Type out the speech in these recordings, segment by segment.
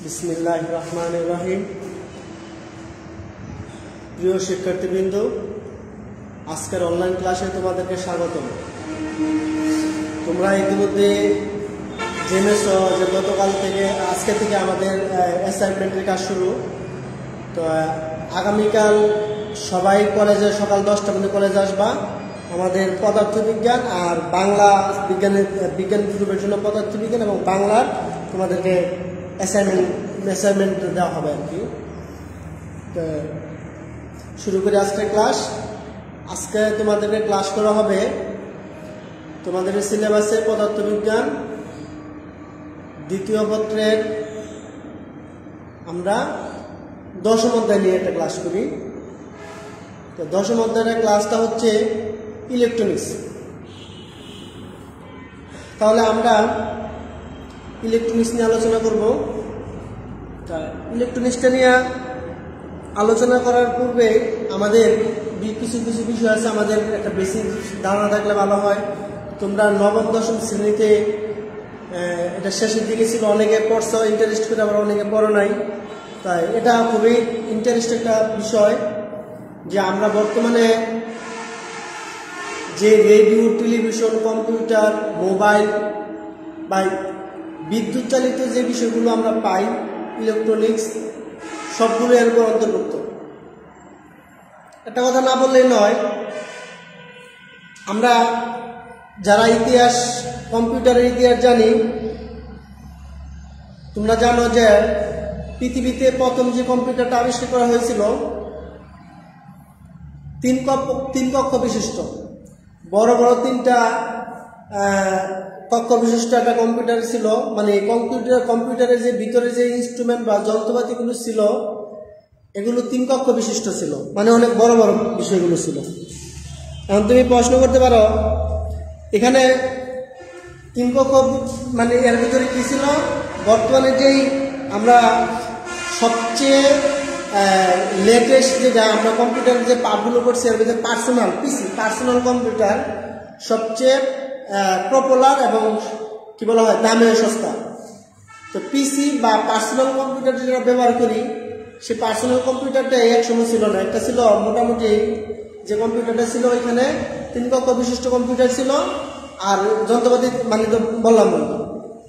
বিসমিল্লাহির রহমানির রহিম। প্রিয় শিক্ষার্থীবৃন্দ, আজকের অনলাইন ক্লাসে তোমাদেরকে স্বাগতম। তোমরা ইতিমধ্যে জেনেছ যে গতকাল থেকে আজকে থেকে আমাদের অ্যাসাইনমেন্টের কাজ শুরু। তো আগামীকাল সবাই কলেজে সকাল 10টা মধ্যে কলেজে আসবা। আমাদের পদার্থবিজ্ঞান আর বাংলা বিজ্ঞান গ্রুপের জন্য পদার্থবিজ্ঞান এবং বাংলার তোমাদেরকে অ্যাসাইনমেন্ট দেওয়া হবে আর কি। তো শুরু করি আজকের ক্লাস। আজকে তোমাদেরকে ক্লাস করা হবে তোমাদের সিলেবাসে পদার্থবিজ্ঞান দ্বিতীয় পত্রের আমরা 10ম অধ্যায় নিয়ে একটা ক্লাস করি। তো 10ম অধ্যায়ের ক্লাসটা হচ্ছে ইলেকট্রনিক্স। তাহলে আমরা ইলেকট্রনিক্স নিয়ে আলোচনা করব। ইলেকট্রনিক্সটা নিয়ে আলোচনা করার পূর্বে আমাদের কিছু বিষয় আছে, আমাদের একটা বেসিক ধারণা থাকলে ভালো হয়। তোমরা নবম দশম শ্রেণীতে এটা শেষের দিকে ছিল, অনেকে পড়ছো ইন্টারেস্ট করে, আবার অনেকে পড়ো নাই। তাই এটা খুবই ইন্টারেস্ট একটা বিষয় যে আমরা বর্তমানে যে রেডিও, টেলিভিশন, কম্পিউটার, মোবাইল বা বিদ্যুৎ চালিত যে বিষয়গুলো আমরা পাই, ইলেকট্রনিক্স সবগুলো এর উপর অন্তর্ভুক্ত। একটা কথা না বললেই নয়, আমরা যারা ইতিহাস, কম্পিউটারের ইতিহাস জানি, তোমরা জানো যে পৃথিবীতে প্রথম যে কম্পিউটারটা আবিষ্কার করা হয়েছিল তিন কক্ষ বিশিষ্ট, বড় বড় 3টা কক্ষ বিশিষ্ট একটা কম্পিউটার ছিল। মানে কম্পিউটারের যে ভিতরে যে ইনস্ট্রুমেন্ট বা যন্ত্রপাতিগুলো ছিল এগুলো 3 কক্ষ বিশিষ্ট ছিল, মানে অনেক বড় বড় বিষয়গুলো ছিল। এখন তুমি প্রশ্ন করতে পারো এখানে 3 কক্ষ মানে এর ভিতরে কি ছিল? বর্তমানে যেই আমরা সবচেয়ে লেটেস্ট যেটা আমরা কম্পিউটারের যে পার্টগুলো করছি এর ভিতরে পার্সোনাল কম্পিউটার সবচেয়ে পপুলার এবং কি বলা হয় দামেও সস্তা। তো পিসি বা পার্সোনাল কম্পিউটার যেটা ব্যবহার করি, সেই পার্সোনাল কম্পিউটারটা একসময় ছিল না। একটা ছিল মোটামুটি যে কম্পিউটারটা ছিল ওইখানে 3 কক্ষ বিশিষ্ট কম্পিউটার ছিল, আর যন্ত্রপাতি মানে তো বললাম।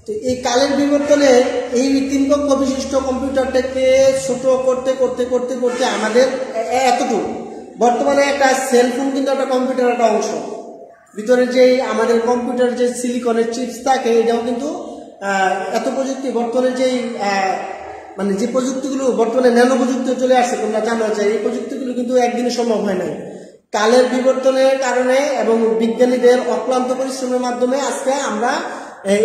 তো এই কালের বিবর্তনে এই 3 কক্ষ বিশিষ্ট কম্পিউটারটাকে ছোট করতে করতে করতে করতে আমাদের এতটুকু বর্তমানে একটা সেলফোন কিন্তু একটা কম্পিউটার একটা অংশ। ভিতরে যে আমাদের কম্পিউটার যে সিলিকনের চিপস থাকে এটাও কিন্তু এত প্রযুক্তি বর্তমানে যেই মানে যে প্রযুক্তিগুলো বর্তমানে ন্যানো প্রযুক্তি চলে আসছে, তোমরা জানো যে এই প্রযুক্তিগুলো কিন্তু একদিনে সম্ভব হয় নাই। কালের বিবর্তনের কারণে এবং বিজ্ঞানীদের অক্লান্ত পরিশ্রমের মাধ্যমে আজকে আমরা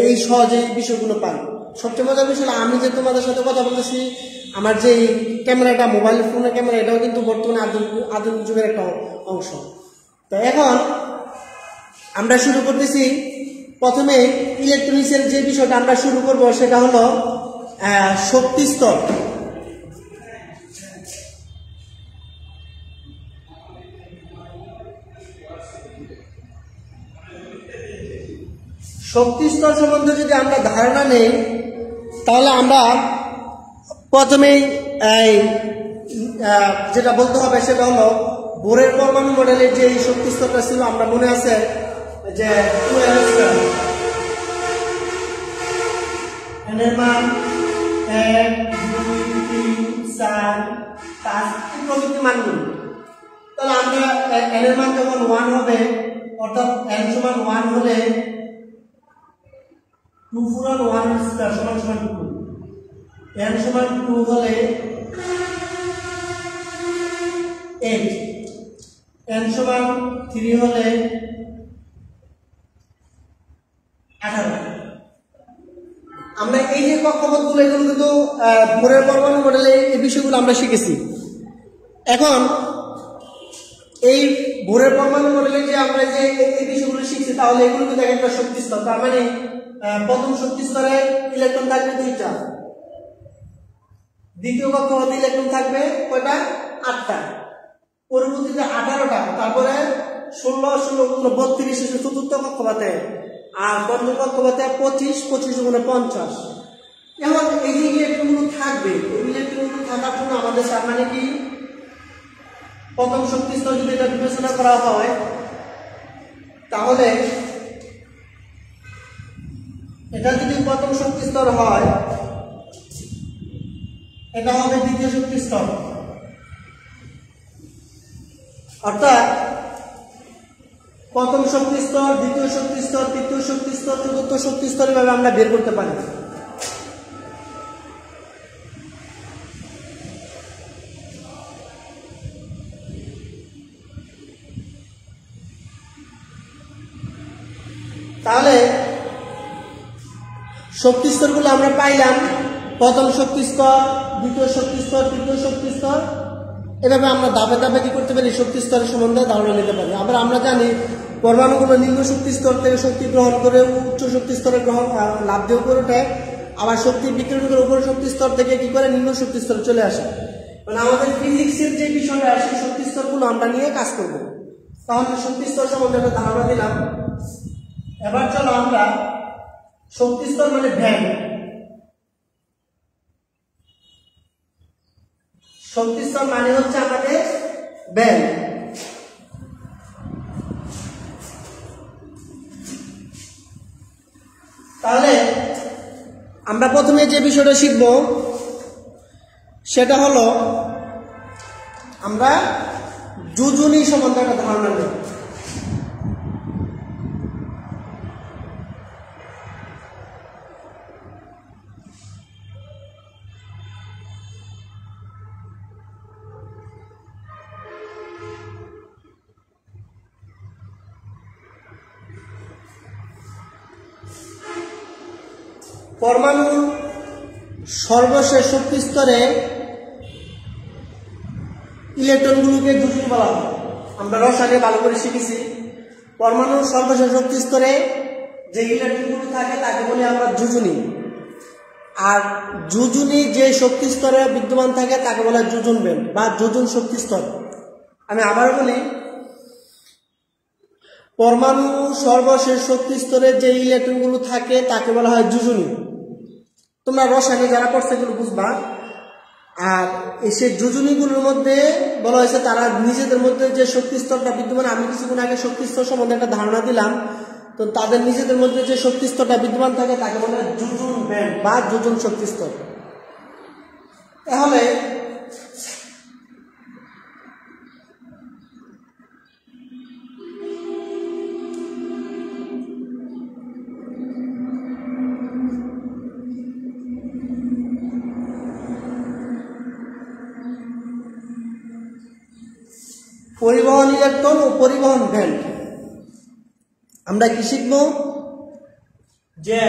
এই সহজে বিষয়গুলো পাই। সবচেয়ে মজার বিষয় হলো আমি যে তোমাদের সাথে কথা বলতেছি, আমার যে ক্যামেরাটা, মোবাইল ফোনের ক্যামেরা, এটাও কিন্তু বর্তমানে আধুনিক যুগের একটা অংশ। তো এখন আমরা শুরু করতেছি। প্রথমে ইলেকট্রনিক্সের যে বিষয়টা আমরা শুরু করব সেটা হলো শক্তি স্তর। শক্তি স্তর সম্বন্ধে যদি আমরা ধারণা নেই, তাহলে আমরা প্রথমেই যেটা বলতে হবে সেটা হলো বোরের পরমাণু মডেলের যে শক্তি স্তরটা ছিল, আমরা মনে আছে যে 2 এর মান 1, 2, 3, 4, 5 প্রভৃতি মানগুলো। তাহলে আমরা n এর মান যখন 1 হবে, অর্থাৎ n সমান 1 হলে 2 পূরণ 1 স্কয়ার সমান 2, n সমান 2 হলে 8, n সমান 3 হলে 18। আমরা এই যে কক্ষপথগুলো এগুলো কিন্তু বোরের পরমাণু মডেলে এই বিষয়গুলো আমরা শিখেছি। এখন এই বোরের পরমাণু মডেলে যে আমরা যে এই বিষয়গুলো শিখছি, তাহলে এগুলো কিন্তু একটা শক্তি স্তর। তার মানে প্রথম শক্তি স্তরে ইলেকট্রন থাকবে 2টা, দ্বিতীয় কক্ষপথে ইলেকট্রন থাকবে কয়টা? 8টা, পরবর্তীতে 18টা, তারপরে 16, 16, 32 চতুর্থ কক্ষপথে, আর পঞ্চম কক্ষপথে 25, 25 গুণে 50। এখন এই যে ইলেকট্রনগুলো থাকবে, এই ইলেকট্রনগুলো থাকার জন্য আমাদের মানে কি প্রথম শক্তি স্তর যদি এটা বিবেচনা করা হয় তাহলে এটা যদি প্রথম শক্তি স্তর হয় এটা হবে দ্বিতীয় শক্তি স্তর, অর্থাৎ প্রথম শক্তি স্তর, দ্বিতীয় শক্তি স্তর, তৃতীয় শক্তি স্তর, চতুর্থ শক্তি স্তর এভাবে আমরা বের করতে পারি। তাহলে শক্তি স্তরগুলো আমরা পাইলাম, প্রথম শক্তি স্তর, দ্বিতীয় শক্তি স্তর, তৃতীয় শক্তি স্তর, এভাবে আমরা ধাপে ধাপে কি করতে পারি শক্তি স্তরের সম্বন্ধে ধারণা নিতে পারি। আবার আমরা জানি পরমাণুগুলো নিম্ন শক্তি স্তর থেকে শক্তি গ্রহণ করে উচ্চ শক্তি স্তরে গ্রহণ লাভ দিয়ে উপরে ওঠে, আবার শক্তি বিকিরণ করে উপর শক্তি স্তর থেকে কি করে নিম্ন শক্তি স্তরে চলে আসে। মানে আমাদের ফিজিক্সের যে বিষয়টা আসে শক্তি স্তরগুলো আমরা নিয়ে কাজ করব। তাহলে শক্তি স্তর সম্বন্ধে একটা ধারণা দিলাম। এবার চলো আমরা শক্তি স্তর মানে ব্যান্ড, শক্তি স্তর মানে হচ্ছে আমাদের ব্যান্ড। তাহলে আমরা প্রথমে যে বিষয়টা শিখব সেটা হলো আমরা যোজনী সম্বন্ধে একটা ধারণা নেব। পরমাণুর সর্বশেষ শক্তি স্তরে ইলেকট্রনগুলোকে যোজনী বলা হয়। আমরা রসায়নে ভালো করে শিখেছি পরমাণুর সর্বশেষ শক্তি স্তরে যে ইলেকট্রনগুলো থাকে তাকে বলি আমরা যোজনী, আর যোজনী যে শক্তি স্তরে বিদ্যমান থাকে তাকে বলা হয় যোজন ব্যান্ড বা যোজন শক্তি স্তর। আমি আবার বলি, পরমাণু সর্বশেষ শক্তি স্তরে যে ইলেকট্রনগুলো থাকে তাকে বলা হয় যোজনী। তোমরা রসায়নে যারা পড়ছে এগুলো বুঝবা। আর সেই যোজনীগুলোর মধ্যে বলা হয়েছে তারা নিজেদের মধ্যে যে শক্তি স্তরটা বিদ্যমান, আমি কিছুক্ষণ আগে শক্তি স্তর সম্বন্ধে একটা ধারণা দিলাম, তো তাদের নিজেদের মধ্যে যে শক্তি স্তরটা বিদ্যমান থাকে তাকে বলা হয় যোজন ব্যান্ড বা যোজন শক্তি স্তর। তাহলে পরিবহন ইলেকট্রন ও পরিবহন ব্যান্ড আমরা কি শিখব, যে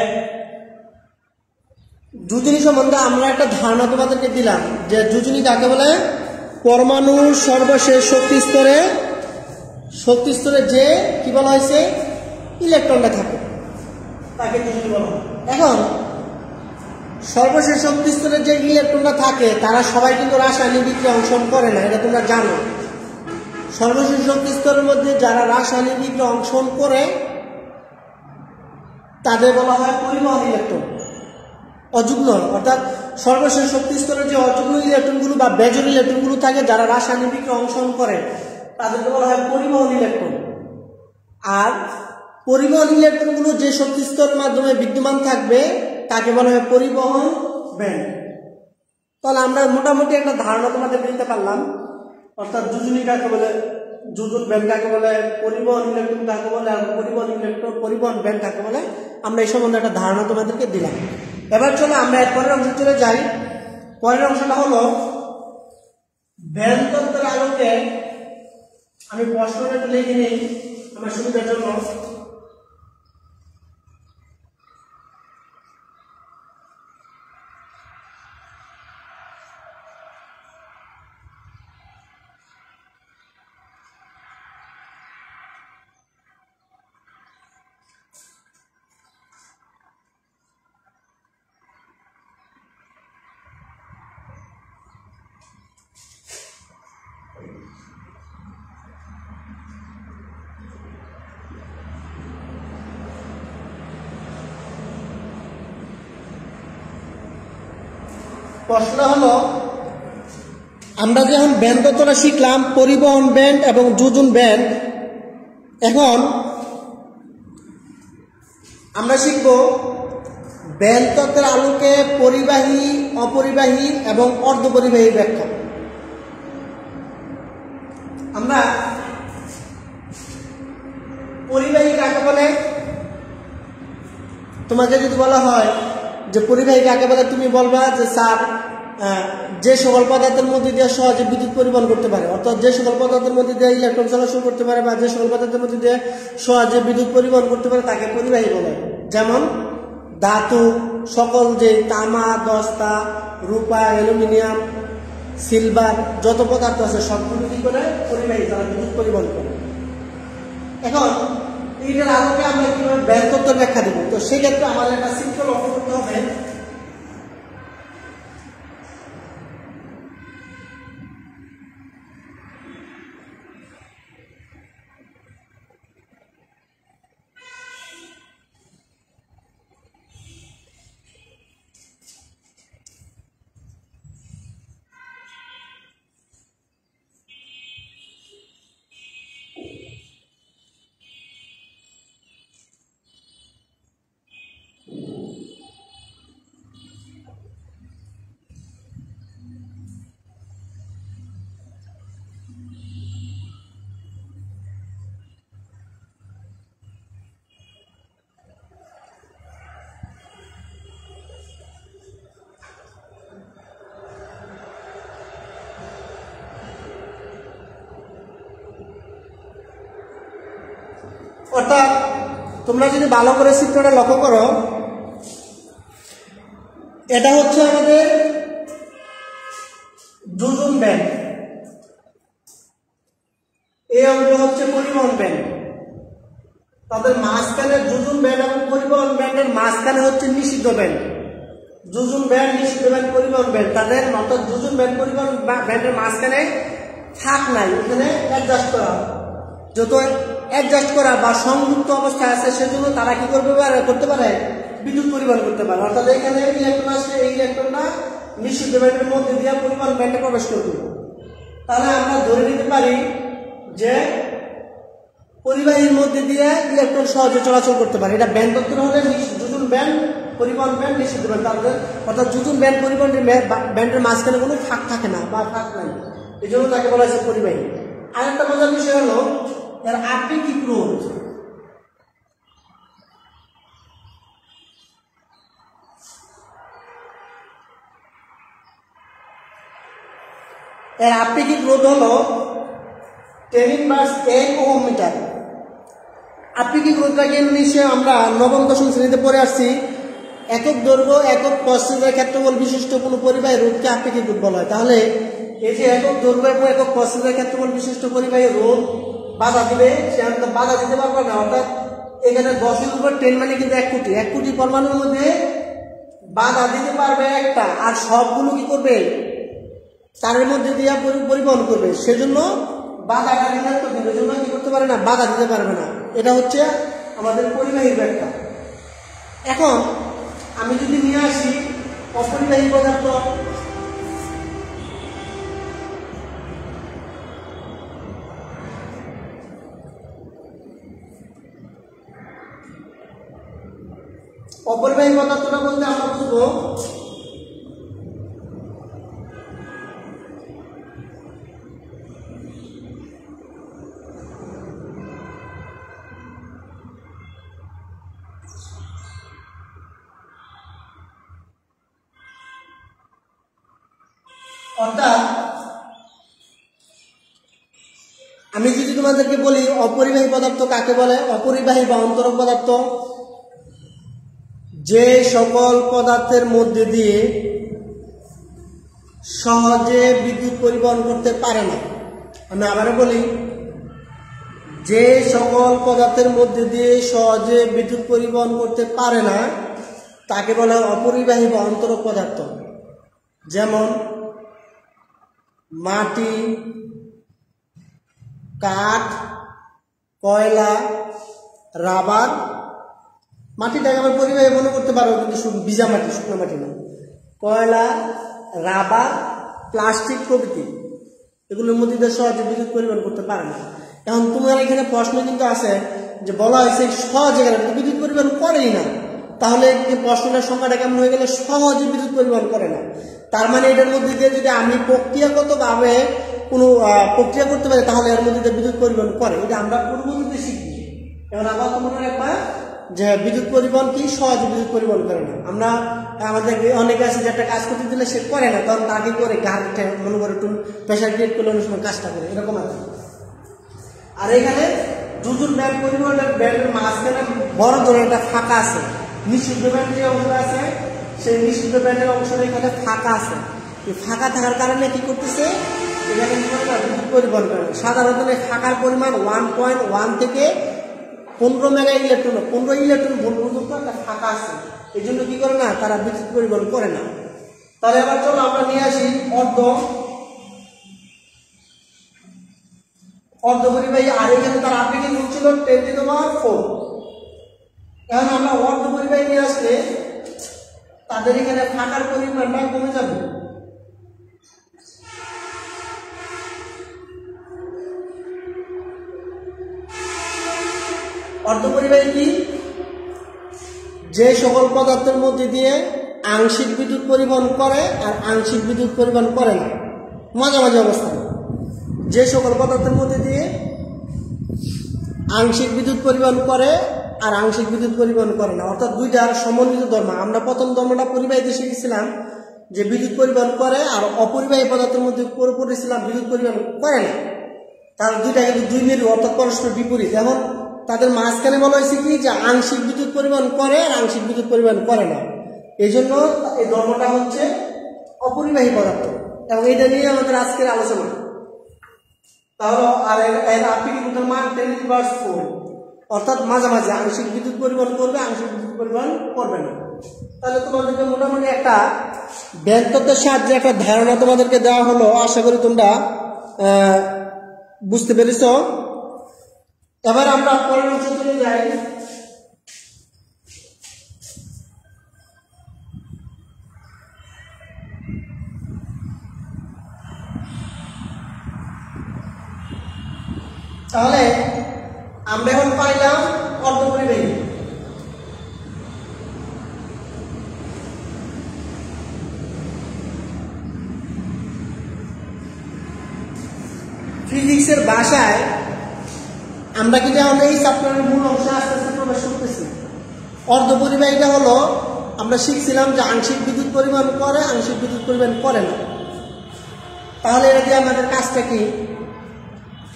যোজনী সম্বন্ধে আমরা একটা ধারণা তোমাদেরকে দিলাম যে যোজনী কাকে বলে, পরমাণুর সর্বশেষ শক্তি স্তরে যে কি বলা হয়েছে ইলেকট্রনটা থাকে তাকে যোজনী বলা হয়। এখন সর্বশেষ শক্তি স্তরে যে ইলেকট্রনটা থাকে তারা সবাই কিন্তু রাসায়নিক বিক্রিয়া অংশগ্রহণ করে না, এটা তোমরা জানো। সর্বশেষ শক্তি স্তরের মধ্যে যারা রাসায়নিক বিক্রিয়া অংশগ্রহণ করে তাদের বলা হয় পরিবহন ইলেকট্রন, অযুগ্ম, অর্থাৎ সর্বশেষ শক্তি স্তরের যে অযুগ্ম ইলেকট্রনগুলো বা বেজোর ইলেকট্রনগুলো থাকে যারা রাসায়নিক বিক্রিয়া অংশগ্রহণ করে তাদেরকে বলা হয় পরিবহন ইলেকট্রন। আর পরিবহন ইলেকট্রনগুলো যে শক্তি স্তরের মাধ্যমে বিদ্যমান থাকবে তাকে বলা হয় পরিবহন ব্যান্ড। তাহলে আমরা মোটামুটি একটা ধারণা তোমাদের দিতে পারলাম, অর্থাৎ যোজনী কাকে বলে, যোজন ব্যান্ড কাকে বলে, পরিবহন ইলেকট্রন কাকে বলে, আর পরিবহন ব্যান্ড কাকে বলে, আমরা এই সম্বন্ধে একটা ধারণা তোমাদেরকে দিলাম। এবার চলো আমরা এর পরের অংশে চলে যাই। পরের অংশটা হলো ব্যান্ড তত্ত্বের আলোকে। আমি প্রশ্নটা একটু লিখে নিই আমার সুবিধার জন্য। প্রশ্ন হলো, আমরা যখন ব্যান্ড তত্ত্বটা শিখলাম, পরিবহন ব্যান্ড এবং যোজন ব্যান্ড, এখন আমরা শিখব ব্যান্ড তত্ত্বের আলোকে পরিবাহী, অপরিবাহী এবং অর্ধপরিবাহী ব্যাখ্যা। আমরা পরিবাহী কাকে বলে, তোমাকে যদি বলা হয় যে পরিবাহী কাকে বলে, তুমি বলবা যে স্যার যে সকল পদার্থের মধ্যে দিয়ে সহজে বিদ্যুৎ পরিবহন করতে পারে, অর্থাৎ যে সকল পদার্থের মধ্যে দিয়ে ইলেকট্রন চলাচল করতে পারে বা যে সকল পদার্থের মধ্যে দিয়ে সহজে বিদ্যুৎ পরিবহন করতে পারে তাকে পরিবাহী বলে। যেমন ধাতু সকল, যে তামা, দস্তা, রূপা, অ্যালুমিনিয়াম, সিলভার যত পদার্থ আছে সবগুলো কি করে পরিবাহী, তারা বিদ্যুৎ পরিবহন করে। এখন এইটার আলোকে আমরা কিভাবে ব্যান্ড তত্ত্বের ব্যাখ্যা দেব, তো সেক্ষেত্রে আমাদের একটা চিত্র লক্ষ্য করতে হবে। অর্থাৎ তোমরা যদি ভালো করে চিত্রটা লক্ষ্য করো, এটা হচ্ছে আমাদের যোজন ব্যান্ড, এই অংশ হচ্ছে পরিবহন ব্যান্ড। তাদের মাঝখানে যোজন ব্যান্ড এবং পরিবহন ব্যান্ডের মাঝখানে হচ্ছে নিষিদ্ধ ব্যান্ড। যোজন ব্যান্ড, নিষিদ্ধ ব্যান্ড, পরিবহন ব্যান্ড, তাদের অর্থাৎ যোজন ব্যান্ড, পরিবহন ব্যান্ডের মাঝখানে থাক নাই, এখানে অ্যাডজাস্ট করা, যত অ্যাডজাস্ট করা বা সংযুক্ত অবস্থায় আছে সেজন্য তারা কি করতে পারে, বিদ্যুৎ পরিবহন করতে পারে। অর্থাৎ এখানে ইলেকট্রন আসলে এই ইলেকট্রনটা নিষিদ্ধ ব্যান্ডের মধ্যে দিয়ে পরিবহন ব্যান্ডে প্রবেশ করবে। তাহলে আমরা ধরে নিতে পারি যে পরিবাহীর মধ্যে দিয়ে ইলেকট্রন সহজে চলাচল করতে পারে। এটা ব্যান্ড তত্ত্ব হলে যোজন ব্যান্ড, পরিবহন ব্যান্ড, নিষিদ্ধ ব্যান্ড, তাদের অর্থাৎ যোজন ব্যান্ড, পরিবহন ব্যান্ডের মাঝখানে কোনো ফাঁক থাকে না বা ফাঁক নাই, এই জন্য তাকে বলা হয়েছে পরিবাহী। আরেকটা মজার বিষয় হলো এর আপেক্ষিক রোধ। এর আপেক্ষিক রোধ হলো 10 ওহম মিটার। আপেক্ষিক রোধটাকে নিশ্চয় আমরা নবম দশম শ্রেণীতে পড়ে আসছি। একক দৈর্ঘ্য, একক প্রস্থের ক্ষেত্রফল বিশিষ্ট কোনো পরিবাহী রোধকে আপেক্ষিক রোধ বলা হয়। তাহলে এই যে একক দৈর্ঘ্য এবং একক প্রস্থের ক্ষেত্রফল বিশিষ্ট পরিবাহী রোধ বাধা দিবে, সে বাধা দিতে পারবে না। অর্থাৎ এখানে 10 উপর 10 মানে কিন্তু 1 কোটি, 1 কোটি পরমাণুর মধ্যে বাধা দিতে পারবে একটা, আর সবগুলো কি করবে, তারের মধ্যে দিয়ে পরিবহন করবে। সেজন্য বাধাটা নির্ধারিত দিবে, জন্য কি করতে পারে না, বাধা দিতে পারবে না। এটা হচ্ছে আমাদের পরিবাহীর ব্যাখ্যা। এখন আমি যদি নিয়ে আসি অপরিবাহী পদার্থ, অপরিবাহী পদার্থটা বলতে আমরা বুঝবো অর্থাৎ আমি যদি তোমাদেরকে বলি অপরিবাহী পদার্থ কাকে বলে, অপরিবাহী বা অন্তরক পদার্থ যে সকল পদার্থের মধ্যে দিয়ে সহজে বিদ্যুৎ পরিবহন করতে পারে না। আমি আবারও বলি, যে সকল পদার্থের মধ্যে দিয়ে সহজে বিদ্যুৎ পরিবহন করতে পারে না তাকে বলে অপরিবাহী বা অন্তরক পদার্থ। যেমন মাটি, কাঠ, কয়লা, রাবার। মাটিটাকে আমরা পরিবাহী মনে করতে পারবো, কিন্তু ভিজা মাটি, শুকনো মাটি না। কয়লা, রাবার, প্লাস্টিক প্রভৃতি এগুলোর মধ্যে দিয়ে সহজে বিদ্যুৎ পরিবহন করতে পারে না। এখন তোমার এখানে প্রশ্ন কিন্তু আছে যে বলা হয়েছে সহজে বিদ্যুৎ পরিবহন করেই না, তাহলে প্রশ্নটার সংখ্যাটা কেমন হয়ে গেলে সহজে বিদ্যুৎ পরিবহন করে না। তার মানে এটার মধ্যে দিয়ে যদি আমি প্রক্রিয়াগতভাবে কোনো প্রক্রিয়া করতে পারি তাহলে এর মধ্যে দিয়ে বিদ্যুৎ পরিবহন করে, এটা আমরা পূর্ববর্তীতে শিখি। এখন আবার তোমার একবার যে বিদ্যুৎ পরিবহন কি সহজে বিদ্যুৎ পরিবহন করে না। আমরা আমাদের অনেকে আছে যে একটা কাজ করতে দিলে সে করে না, তখন তাকে করে গাড়িতে মনে করে একটু প্রেশার ক্রিয়েট করলে অনেক সময় কাজটা করে, এরকম আছে। আর এখানে দুজন ব্যান্ড পরিবহনের ব্যান্ডের মাঝখানে বড় ধরনের একটা ফাঁকা আছে, নিষিদ্ধ ব্যান্ড যে অংশ আছে সেই নিষিদ্ধ ব্যান্ডের অংশটা এখানে ফাঁকা আছে। এই ফাঁকা থাকার কারণে কি করতেছে, এখানে বিদ্যুৎ পরিবহন করে। সাধারণত ফাঁকার পরিমাণ 1.1 থেকে 15 মেগা ইলেকট্রন, 15 ইলেকট্রন ভোল্ট পর্যন্ত একটা ফাঁকা আছে, এই জন্য কি করে না, তারা বিদ্যুৎ পরিবহন করে না। তাহলে এবার চলো আমরা নিয়ে আসি অর্ধপরিবাহী, আর এখানে তার আপেক্ষিক ভোল্ট ছিল 10⁴। এখন আমরা অর্ধপরিবাহী নিয়ে আসলে তাদের এখানে ফাঁকার পরিমাণটা কমে যাবে। অর্ধপরিবাহী কি, যে সকল পদার্থের মধ্যে দিয়ে আংশিক বিদ্যুৎ পরিবহন করে আর আংশিক বিদ্যুৎ পরিবহন করে না, মাঝামাঝি অবস্থায়। যে সকল পদার্থের মধ্যে দিয়ে আংশিক বিদ্যুৎ পরিবহন করে আর আংশিক বিদ্যুৎ পরিবহন করে না, অর্থাৎ দুইটার সমন্বিত ধর্ম। আমরা প্রথম ধর্মটা পরিবাহীতে শিখেছিলাম যে বিদ্যুৎ পরিবহন করে, আর অপরিবাহী পদার্থের মধ্যে পড়েছিলাম বিদ্যুৎ পরিবহন করে না। তার দুইটা কিন্তু দুই মেরু, অর্থাৎ পরস্পর বিপরীত। এখন তাদের মাঝখানে বলা হয়েছে কি যে আংশিক বিদ্যুৎ পরিবহন করে আর আংশিক বিদ্যুৎ পরিবহন করে না, এই জন্য এই ধর্মটা হচ্ছে অপরিবাহী পদার্থ, এবং এটা নিয়ে আমাদের আজকের আলোচনা। তাহলে আর এর আপেক্ষিক ভোল্টের মান 10⁴, অর্থাৎ মাঝামাঝি আংশিক বিদ্যুৎ পরিবহন করবে, আংশিক বিদ্যুৎ পরিবহন করবে না। তাহলে তোমাদেরকে মোটামুটি একটা ব্যান্ড তত্ত্বের সাহায্যে একটা ধারণা তোমাদেরকে দেওয়া হলো, আশা করি তোমরা বুঝতে পেরেছ। এবার আমরা পরের অংশ চলে যাই। তাহলে আমরা এখন পাইলাম অর্ধপরিবাহী। ফিজিক্সের ভাষায় আমরা কি যেমন এই চ্যাপ্টারের মূল অংশে আস্তে আস্তে প্রবেশ করতেছি। অর্ধপরিবাহীটা হলো আমরা শিখছিলাম যে আংশিক বিদ্যুৎ পরিবহন করে, আংশিক বিদ্যুৎ পরিবহন করে না। তাহলে এটা দিয়ে আমাদের কাজটা কি,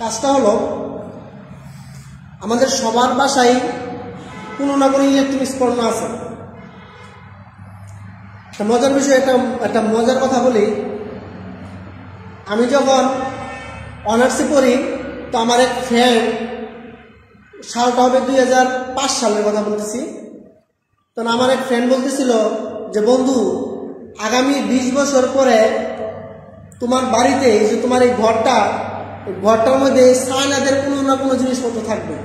কাজটা হলো আমাদের সবার বাসায় কোনো না কোনো ইলেকট্রনিক্স পণ্য আছে। একটা মজার বিষয়, একটা মজার কথা বলি। আমি যখন অনার্সে পড়ি তো আমার এক ফ্রেন্ড, সালটা হবে 2005 সালের কথা বলতেছি, তখন আমার এক ফ্রেন্ড বলতেছিল যে বন্ধু, আগামী 20 বছর পরে তোমার বাড়িতে যে তোমার এই ঘরটার মধ্যে চায়নাদের কোনো না কোনো জিনিসপত্র থাকবে।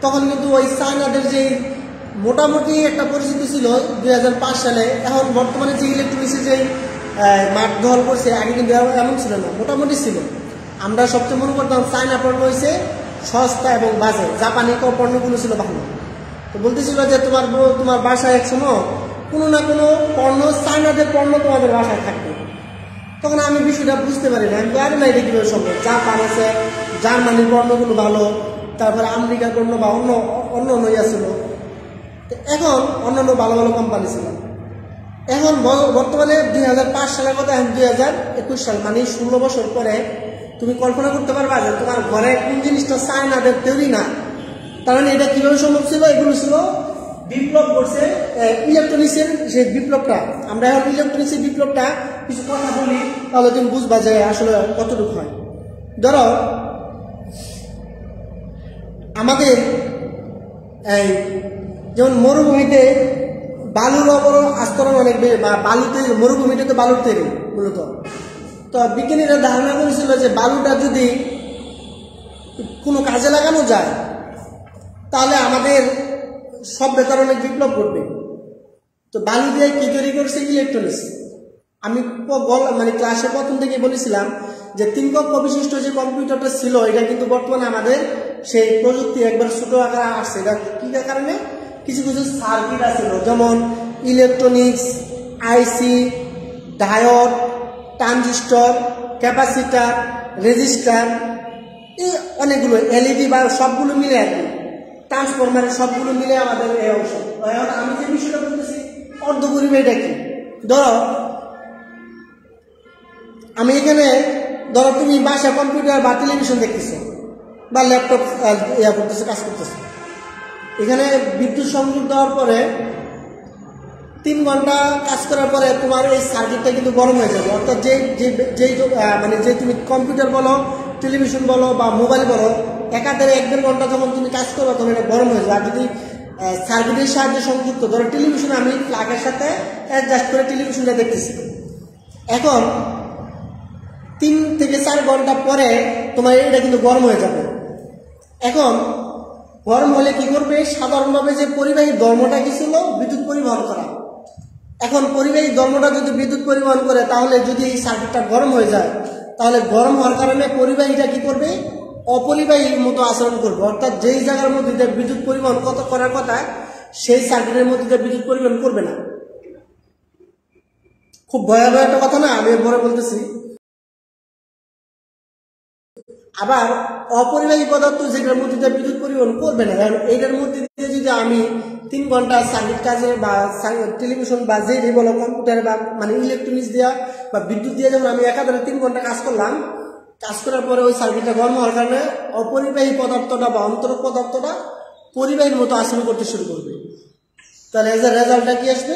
তখন কিন্তু ওই চায়নাদের যে মোটামুটি একটা পরিস্থিতি ছিল 2005 সালে। এখন বর্তমানে যে ইলেকট্রনিক্সের যে মাঠ দখল করছে, আগে কিন্তু এমন ছিল না, মোটামুটি ছিল। আমরা সবচেয়ে মনে করতাম চায়না পণ্য হয়েছে সস্তা এবং বাজে, জাপানি পণ্যগুলো ছিল ভালো। তো বলতেছিল যে তোমার বাসায় এক সময় কোনো না কোনো পণ্য, চায়নাদের পণ্য তোমাদের বাসায় থাকবে। তখন আমি বিষয়টা বুঝতে পারি না, আমি পারি না এটা কীভাবে সম্ভব। জাপান আছে, জার্মানির পণ্যগুলো ভালো, তারপরে আমেরিকার পণ্য বা অন্য ইয়া ছিল। এখন অন্যান্য ভালো ভালো কোম্পানি ছিল। এখন বর্তমানে 2005 সালের কথা, এখন 2021 সাল, মানে 16 বছর পরে তুমি কল্পনা করতে পারবা যে তোমার ঘরে কোন জিনিসটা চায়নাদের তৈরি না। তার মানে এটা কীভাবে সম্ভব ছিল? এগুলো ছিল বিপ্লব করছে ইলেকট্রনিক্সের সেই বিপ্লবটা। আমরা এখন ইলেকট্রনিক্সের বিপ্লবটা কিছু কথা বলি, তাহলে তুমি বুঝবা যে আসলে কতটুকু হয়। ধরো আমাদের এই যেমন মরুভূমিতে বালুর আস্তরণ অনেক বেশি, বা বালুতে, মরুভূমিতে তো বালুর তৈরি মূলত। তো বিজ্ঞানীরা ধারণা করেছিল যে বালুটা যদি কোনো কাজে লাগানো যায় তাহলে আমাদের সভ্যতার অনেক বিপ্লব ঘটবে। তো বালু দিয়ে কি তৈরি করছে? ইলেকট্রনিক্স। আমি মানে ক্লাসের প্রথম থেকে বলেছিলাম যে 3 কক্ষ বিশিষ্ট যে কম্পিউটারটা ছিল এটা কিন্তু বর্তমানে আমাদের সেই প্রযুক্তি একবার ছোট আকারে আসছে। এটা কি কারণে? কিছু কিছু সার্কিট আছে, যেমন ইলেকট্রনিক্স, আইসি, ডায়োড, ট্রানজিস্টর, ক্যাপাসিটার, রেজিস্টার, এই অনেকগুলো এলইডি বা সবগুলো মিলে আর কি, ট্রান্সফরমারের সবগুলো মিলে আমাদের এই অংশ। এখন আমি যে বিষয়টা বলতেছি অর্ধপরিবাহীটা কি, ধরো আমি এখানে, ধরো তুমি বাসা কম্পিউটার বা টেলিভিশন দেখতেছো বা ল্যাপটপ করতেছো, কাজ করতেছো, এখানে বিদ্যুৎ সংযোগ দেওয়ার পরে 3 ঘন্টা কাজ করার পরে তোমার এই সার্কিটটা কিন্তু গরম হয়ে যাবে। অর্থাৎ মানে যে তুমি কম্পিউটার বলো, টেলিভিশন বলো বা মোবাইল বলো, একাধারে 1-1.5 ঘন্টা যখন তুমি কাজ করো তখন এটা গরম হয়ে যায়। আর যদি সার্কিটের সাহায্যে সংযুক্ত, ধরো টেলিভিশন আমি প্লাগের সাথে অ্যাডজাস্ট করে টেলিভিশনটা দেখতেছি, এখন 3 থেকে 4 ঘন্টা পরে তোমার এটা কিন্তু গরম হয়ে যাবে। এখন গরম হলে কি করবে? সাধারণভাবে যে পরিবাহী ধর্মটা কি ছিল? বিদ্যুৎ পরিবহন করা। এখন পরিবাহী ধর্মটা যদি বিদ্যুৎ পরিবহন করে, তাহলে যদি এই সার্কিটটা গরম হয়ে যায়, তাহলে গরম হওয়ার কারণে পরিবাহীটা কি করবে? অপরিবাহীর মতো আচরণ করবে। অর্থাৎ যেই জায়গার মধ্যে বিদ্যুৎ পরিবহন করার কথা, সেই সার্কিটের মধ্যে বিদ্যুৎ পরিবহন করবে না। খুব ভয়াবহ একটা কথা না, আমি পরে বলতেছি। আবার অপরিবাহী পদার্থ যেটার মধ্যে বিদ্যুৎ পরিবহন করবে না, কারণ এইটার মধ্যে দিয়ে যদি আমি 3 ঘন্টা সার্কিট কাজে বা টেলিভিশন বা যে বলো কম্পিউটার বা মানে ইলেকট্রনিক্স দেওয়া বা বিদ্যুৎ দিয়ে যেমন আমি একাধারে 3 ঘন্টা কাজ করলাম, কাজ করার পরে ওই সার্কিটটা গরম হওয়ার কারণে অপরিবাহী পদার্থটা বা অন্তরক পদার্থটা পরিবাহীর মতো আচরণ করতে শুরু করবে। তাহলে রেজাল্টটা কি আসবে?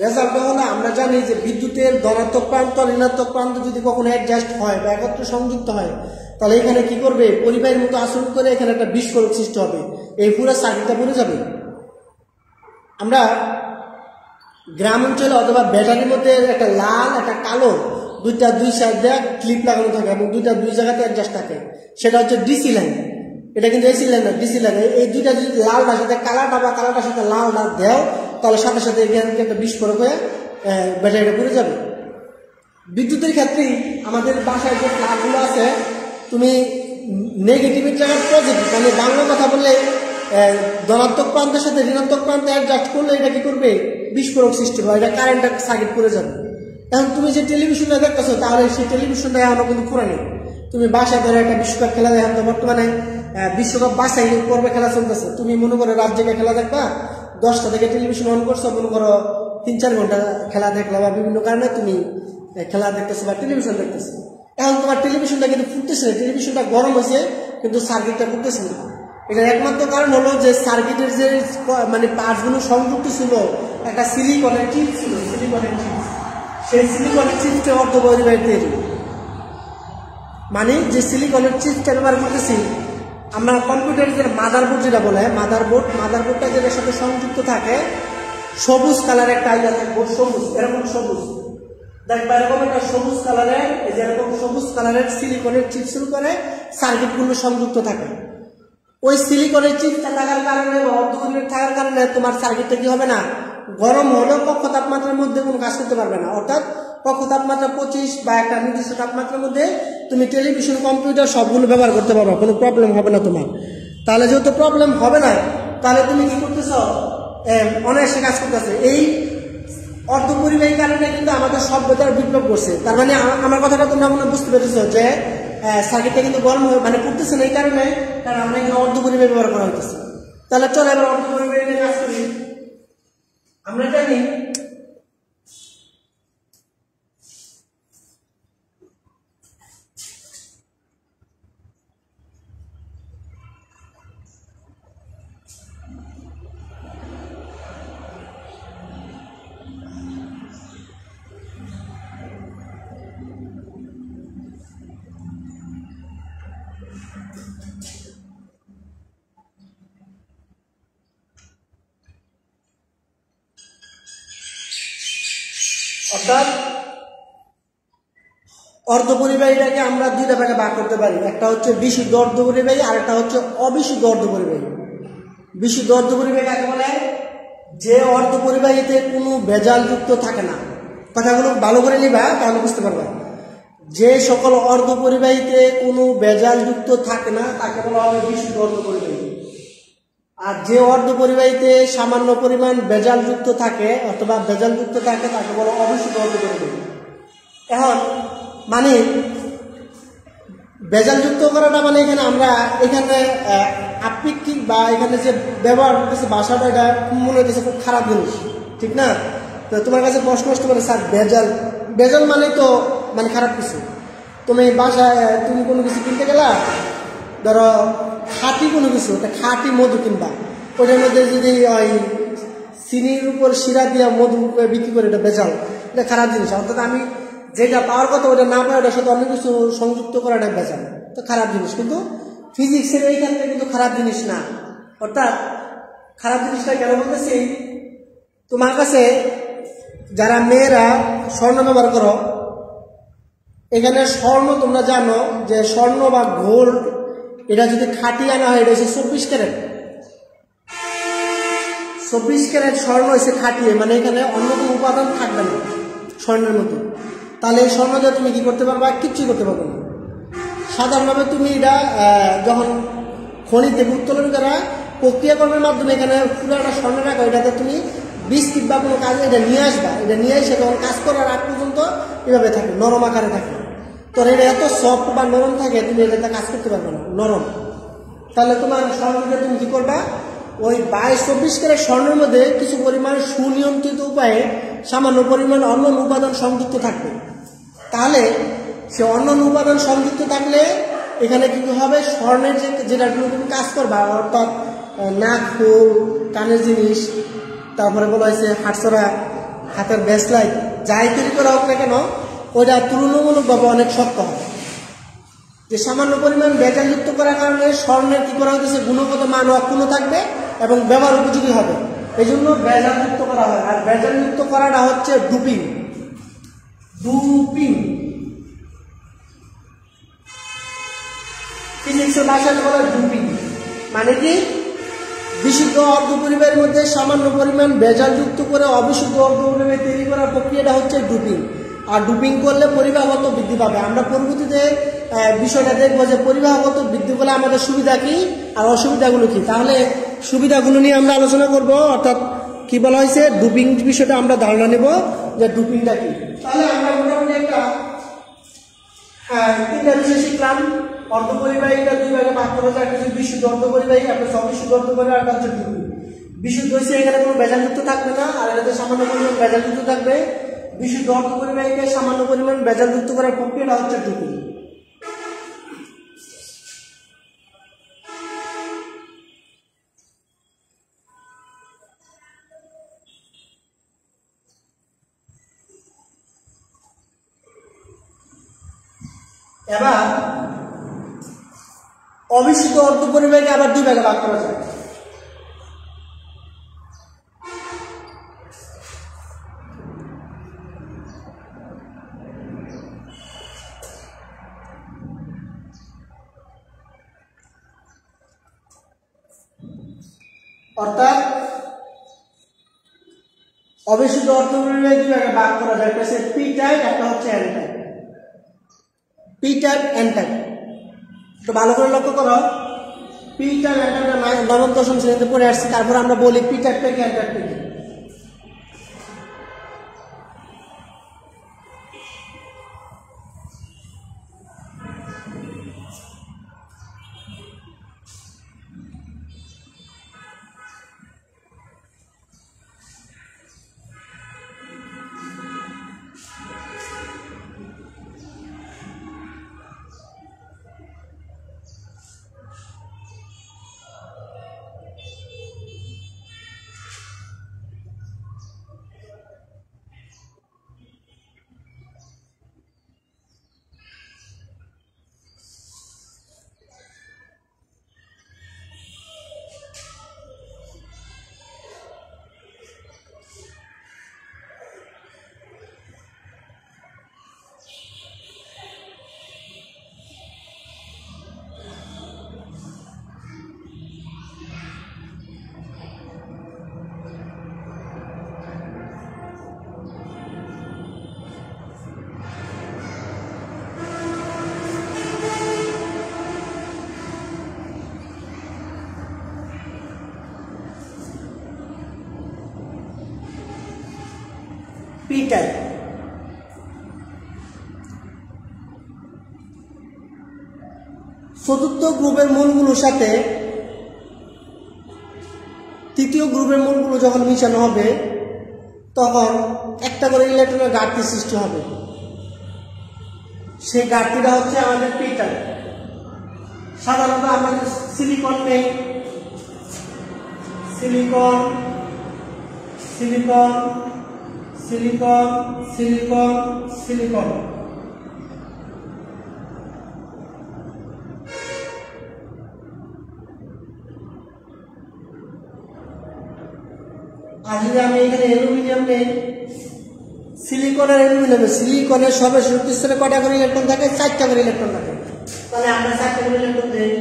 রেজাল্টটা হলো, আমরা জানি যে বিদ্যুতের ধনাত্মক প্রান্ত ঋণাত্মক প্রান্ত যদি কখনো অ্যাডজাস্ট হয় বা একত্রে সংযুক্ত হয়, তাহলে এখানে কি করবে? পরিবাহীর মতো আচরণ করে এখানে একটা বিস্ফোরক সৃষ্টি হবে, এই পুরো সার্কিটটা পড়ে যাবে। আমরা গ্রাম অঞ্চলে অথবা ব্যাটারির মধ্যে একটা লাল একটা কালো দুই সাইডে ক্লিপ লাগানো থাকে এবং দুই জায়গাতে অ্যাডজাস্ট থাকে, সেটা হচ্ছে ডিসি লাইন। এটা কিন্তু এসি লাইন না, ডিসি লাইন। এই দুইটা যদি লালটার সাথে কালারটা বা কালারটার সাথে লালটা দেও, তাহলে সাথে সাথে এখানে একটা বিস্ফোরক হয়ে ব্যাটারিটা পড়ে যাবে। বিদ্যুতের ক্ষেত্রেই আমাদের বাসায় যে প্লাগগুলো আছে, তুমি নেগেটিভের জায়গায় পজিটিভ, মানে বাংলা কথা বললে ধনাত্মক প্রান্তের সাথে ঋণাত্মক প্রান্তে অ্যাডজাস্ট করলে এটা কি করবে? বিস্ফোরক সৃষ্টি হয়, এটা কারেন্টটা সার্কিট করে যাবে। এখন তুমি যে টেলিভিশনটা দেখতেছো, তাহলে সেই টেলিভিশনটা এখনো কিন্তু পুরানি। তুমি বাসায় ধরে একটা বিশ্বকাপ খেলা দেখো, বর্তমানে বিশ্বকাপ বাসায় পর্বে খেলা চলতেছে, তুমি মনে করো রাত জেগে খেলা দেখবা, 10টা থেকে টেলিভিশন অন করছো, মনে করো 3-4 ঘন্টা খেলা দেখলা বা বিভিন্ন কারণে তুমি খেলা দেখতেছো বা টেলিভিশন দেখতেছো। এখন তোমার টেলিভিশনটা কিন্তু ফুটতেছে না, টেলিভিশনটা গরম হয়েছে কিন্তু সার্কিটটা ফুটতেছে না। এটার একমাত্র কারণ হলো যে সার্কিটের যে মানে পার্টসগুলো সংযুক্ত ছিল, একটা সিলিকনের চিপ ছিল, সিলিকনের চিপ, সেই সিলিকনের চিপটা অর্ধপরিবাহী তৈরি। মানে যে সিলিকনের চিপটা ব্যবহার করতেছি আমরা কম্পিউটারের যে মাদারবোর্ড যেটা বলে, মাদারবোর্ডটা যেটার সাথে সংযুক্ত থাকে, সবুজ কালার একটা আইলা থাকবো, সবুজ, এরকম সবুজ দেখবা, এরকম একটা সবুজ কালারের, এই যে এরকম সবুজ কালারের সিলিকনের চিপ শুরু করে সার্কিটগুলো সংযুক্ত থাকে। ওই সিলিকনের চিপটা থাকার কারণে বা অর্ধপরিবাহী থাকার কারণে তোমার সার্কিটটা কি হবে না? গরম হলেও কক্ষ তাপমাত্রার মধ্যে কোনো কাজ করতে পারবে না। অর্থাৎ কক্ষ তাপমাত্রা 25 বা একটা নির্দিষ্ট তাপমাত্রার মধ্যে তুমি টেলিভিশন, কম্পিউটার সবগুলো ব্যবহার করতে পারবে, কোনো প্রবলেম হবে না তোমার। তাহলে যেহেতু প্রবলেম হবে না, তাহলে তুমি কি করতেছ? অনায়াসে কাজ করতেছে। এই অর্ধপরিবাহী কারণে কিন্তু আমাদের সভ্যতার বিপ্লব করছে। তার মানে আমার কথাটা তোমরা মনে বুঝতে পেরেছ যে সার্কিটটা কিন্তু গরম হয়ে মানে করতেছে না এই কারণে, কারণ আমরা এখানে অর্ধপরিবাহী ব্যবহার করা হইতেছে। তাহলে চলো এবার অর্ধপরিবাহী নিয়ে কাজ করি। আমরা জানি অর্থাৎ অর্ধপরিবাহীটাকে আমরা দুইটা ভাগে ভাগ করতে পারি, একটা হচ্ছে বিশুদ্ধ অর্ধপরিবাহী আর একটা হচ্ছে অবিশুদ্ধ অর্ধপরিবাহী। বিশুদ্ধ অর্ধপরিবাহী কাকে বলে? যে অর্ধপরিবাহীতে কোনো ভেজাল যুক্ত থাকে না, কথাগুলো ভালো করে নিবা, তাহলে বুঝতে পারবা। যে সকল অর্ধ পরিবাহীতে কোনো ভেজাল যুক্ত থাকে না তাকে বলা হবে বিশুদ্ধ অর্ধ পরিবাহী। আর যে অর্ধ পরিবাহীতে সামান্য পরিমাণ ভেজাল যুক্ত থাকে অথবা ভেজাল যুক্ত থাকে তাকে বলা অবিশুদ্ধ অর্ধ পরিবাহী। এখন মানে ভেজাল যুক্ত করাটা মানে এখানে আমরা এখানে আপেক্ষিক বা এখানে যে ব্যবহার করতেছে ভাষাটা, এটা মনে হইতেছে খুব খারাপ জিনিস, ঠিক না? তো তোমার কাছে প্রশ্ন আসতে পারে, স্যার ভেজাল, ভেজাল মানে তো মানে খারাপ কিছু। তুমি বাসায় তুমি কোনো কিছু কিনতে গেলা, ধরো খাঁটি কোনো কিছু, একটা খাঁটি মধু কিনবা, ওটার মধ্যে যদি ওই চিনির উপর শিরা দিয়া মধু বিক্রি করে, এটা ভেজাল, এটা খারাপ জিনিস। অর্থাৎ আমি যেটা পাওয়ার কথা ওটা না পাই, ওটার সাথে অনেক কিছু সংযুক্ত করাটা ভেজাল, তো খারাপ জিনিস। কিন্তু ফিজিক্সের এইখানে কিন্তু খারাপ জিনিস না। অর্থাৎ খারাপ জিনিসটা কেন বলতেছি, তোমার কাছে যারা মেয়েরা স্বর্ণ ব্যবহার করো, এখানে স্বর্ণ তোমরা জানো যে স্বর্ণ বা গোল্ড এটা যদি খাঁটি আনা হয়, এটা হচ্ছে 24 ক্যারেট। 24 ক্যারেট স্বর্ণ হচ্ছে খাঁটিয়ে, মানে এখানে অন্য কোনো উপাদান থাকবে না স্বর্ণের মধ্যে। তাহলে এই স্বর্ণ দিয়ে তুমি কি করতে পারবা? কিচ্ছুই করতে পারবে না। সাধারণভাবে তুমি এটা যখন খনি থেকে উত্তোলন করা প্রক্রিয়াকরণের মাধ্যমে এখানে পুরোটা স্বর্ণ রাখো, এটাতে তুমি বিস্কিট বা কোনো কাজে এটা নিয়ে আসবা, এটা নিয়ে এসে তখন কাজ করার আগ পর্যন্ত এভাবে থাকে, নরম আকারে থাকে। তো এটা এত সফট বা নরম থাকে, তুমি এটাতে কাজ করতে পারবে না, নরম। তাহলে তোমার স্বর্ণটা তুমি কি করবা? ওই 22-24 ক্যারেট স্বর্ণের মধ্যে কিছু পরিমাণ সুনিয়ন্ত্রিত উপায়ে সামান্য পরিমাণ অন্য উপাদান সংযুক্ত থাকবে। তাহলে সে অন্য উপাদান সংযুক্ত থাকলে এখানে কি হবে? স্বর্ণের যেটা তুমি কাজ করবা, অর্থাৎ নাক ফুল, কানের জিনিস, তারপরে বলা হয়েছে হাতছড়া, হাতের ব্রেসলাইট, যাই তৈরি করা হোক না কেন, ওইটা তুলনামূলকভাবে অনেক শক্ত হয়। যে সামান্য পরিমাণ ভেজাল যুক্ত করার কারণে স্বর্ণের কি করা হচ্ছে, গুণগত মান অক্ষুণ্ণ থাকবে এবং ব্যবহার উপযোগী হবে, এই জন্য ভেজাল যুক্ত করা হয়। আর ভেজাল যুক্ত করাটা হচ্ছে ডুপিং। ডুপিং ফিজিক্সের ভাষায় বলা হয় ডুপিং। মানে কি? বিশুদ্ধ অর্ধ পরিবাহের মধ্যে সামান্য পরিমাণ ভেজাল যুক্ত করে অবিশুদ্ধ অর্ধ পরিবাহ তৈরি করার প্রক্রিয়াটা হচ্ছে ডুপিং। আর ডুপিং করলে পরিবাহগত বৃদ্ধি পাবে। আমরা পরবর্তীতে বিষয়টা দেখবো যে পরিবাহগত বৃদ্ধি করলে আমাদের সুবিধা কি আর অসুবিধাগুলো কি। তাহলে সুবিধাগুলো নিয়ে আমরা আলোচনা করব, অর্থাৎ কি বলা হয়েছে ডুপিং বিষয়টা আমরা ধারণা নেব যে ডুপিংটা কি। তাহলে আমরা মোটামুটি একটা তিনটা বিষয় শিখলাম। অর্ধপরিবাহীটা দুই ভাগে ভাগ করা যায়, একটা হচ্ছে বিশুদ্ধ অর্ধপরিবাহী, একটা অবিশুদ্ধ অর্ধপরিবাহী, আর একটা হচ্ছে ডুপিং। বিশুদ্ধ হচ্ছে এখানে কোনো ভেজালযুক্ত থাকবে না, আর এটাতে সামান্য পরিমাণ ভেজালযুক্ত থাকবে। বিশুদ্ধ অর্ধপরিবাহীকে সামান্য পরিমাণ ভেজালযুক্ত করার প্রক্রিয়াটা হচ্ছে ডুপিং। এবার অবিশুদ্ধ অর্ধপরিবাহীকে আবার দুই ভাগে ভাগ করা যায়। অর্থাৎ অবিশুদ্ধ অর্ধপরিবাহী দুই ভাগে ভাগ করা যায়, একটা হচ্ছে পি টাইপ, একটা হচ্ছে N type. P type, N type, তো ভালো করে লক্ষ্য করো। পি টাইপ, এন টাইপ নবম দশম শ্রেণীতে পড়ে আসছি। তারপর আমরা বলি পি টাইপটা কি, এন টাইপটা কি। টাইপ। চতুর্থ গ্রুপের মূলগুলোর সাথে তৃতীয় গ্রুপের মূলগুলো যখন মিশানো হবে তখন একটা করে ইলেকট্রনের ঘাটতি সৃষ্টি হবে। সেই ঘাটতিটা হচ্ছে আমাদের পি টাইপ। সাধারণত আমাদের সিলিকন নেই, silicon silicon silicon silicon silicon. আর যদি আমি এখানে অ্যালুমিনিয়াম নেই, সিলিকন আর অ্যালুমিনিয়াম, সিলিকনের সর্বশক্তি স্তরে কয়টা করে ইলেকট্রন থাকে? 4টা করে ইলেকট্রন থাকে। তাহলে আমরা 4টা করে ইলেকট্রন দেই।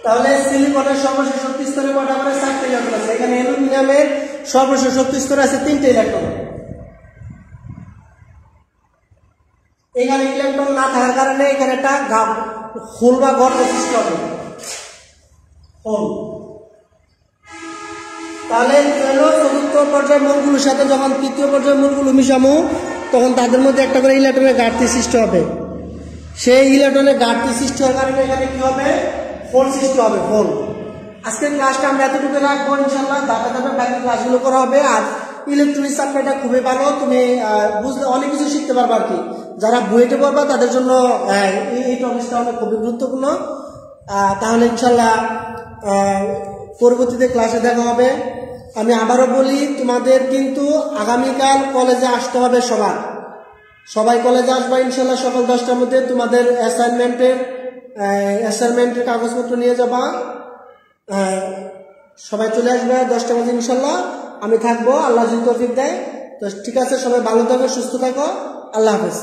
তাহলে সিলিকনের সর্বশেষ শক্তি স্তরে কয়টা করে? 4টা ইলেকট্রন আছে। এখানে অ্যালুমিনিয়ামের সর্বশেষ শক্তি স্তরে আছে 3টা ইলেকট্রন। এখানে ইলেকট্রন না থাকার কারণে এখানে একটা হোল বা গর্ত সৃষ্টি হবে, হোল। তাহলে চতুর্থ পর্যায়ের মূলগুলোর সাথে যখন তৃতীয় পর্যায়ের মূলগুলো মিশামো তখন তাদের মধ্যে একটা করে ইলেকট্রনের ঘাটতি সৃষ্টি হবে। সেই ইলেকট্রনের ঘাটতি সৃষ্টি হওয়ার কারণে এখানে কি হবে? হোল সৃষ্টি হবে, হোল। আজকের ক্লাসটা আমরা এতটুকু রাখবো, ইনশাল্লাহ ধাপে ধাপে বাকি ক্লাসগুলো করা হবে। আর ইলেকট্রনিক সাপ্লাইটা খুবই ভালো, তুমি বুঝলে অনেক কিছু শিখতে পারবে আর কি। যারা বুয়েটে পড়বা তাদের জন্য এই টপিকটা অনেক খুবই গুরুত্বপূর্ণ। তাহলে ইনশাল্লাহ পরবর্তীতে ক্লাসে দেখা হবে। আমি আবারও বলি, তোমাদের কিন্তু আগামীকাল কলেজে আসতে হবে। সবাই কলেজে আসবা ইনশাল্লাহ সকাল 10টার মধ্যে। তোমাদের অ্যাসাইনমেন্টের কাগজপত্র নিয়ে যাবা। সবাই চলে আসবে 10টার মধ্যে ইনশাল্লাহ। আমি থাকবো, আল্লাহ যদি তৌফিক দেয়। তো ঠিক আছে, সবাই ভালো থাকো, সুস্থ থাকো। আল্লাহ হাফেজ।